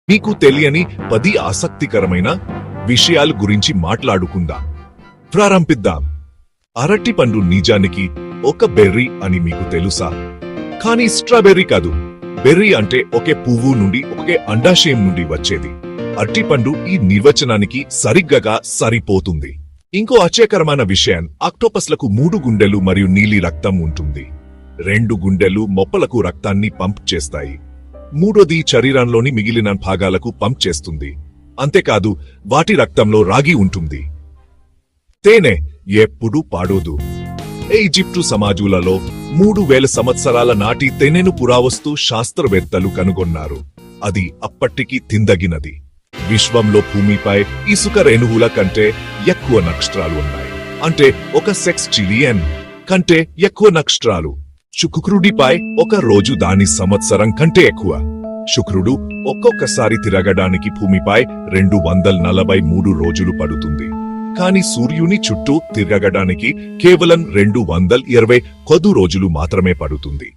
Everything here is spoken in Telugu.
మీకు తెలియని 10 ఆసక్తికరమైన విషయాల గురించి మాట్లాడుకుందాం. ప్రారంభిద్దాం. అరటిపండు నిజానికి ఒక బెర్రీ అని మీకు తెలుసా? కానీ స్ట్రాబెర్రీ కాదు. బెర్రీ అంటే ఒకే పువ్వు నుండి ఒకే అండాశయం నుండి వచ్చేది. అరటిపండు ఈ నిర్వచనానికి సరిగ్గా సరిపోతుంది. ఇంకో ఆశ్చర్యకరమైన విషయం, ఆక్టోపస్లకు 3 గుండెలు మరియు నీలి రక్తం ఉంటుంది. 2 గుండెలు మొప్పలకు రక్తాన్ని పంప్ చేస్తాయి. మూడోది శరీరంలోని మిగిలిన భాగాలకు పంప్ చేస్తుంది. అంతేకాదు, వాటి రక్తంలో రాగి ఉంటుంది. తేనె ఎప్పుడూ పాడోదు. ఈజిప్టు సమాజులలో 3000 సంవత్సరాల నాటి తేనెను పురావస్తు శాస్త్రవేత్తలు కనుగొన్నారు. అది అప్పటికి తిందగినది. విశ్వంలో భూమిపై ఇసుక రేణువుల కంటే ఎక్కువ నక్షత్రాలు ఉన్నాయి. అంటే ఒక సెక్స్టిలియన్ కంటే ఎక్కువ నక్షత్రాలు. శుక్రుడిపై ఒక రోజు దాని సంవత్సరం కంటే ఎక్కువ. శుక్రుడు ఒక్కొక్కసారి తిరగడానికి భూమిపై 243 రోజులు పడుతుంది. కాని సూర్యుని చుట్టూ తిరగడానికి కేవలం 220 రోజులు మాత్రమే పడుతుంది.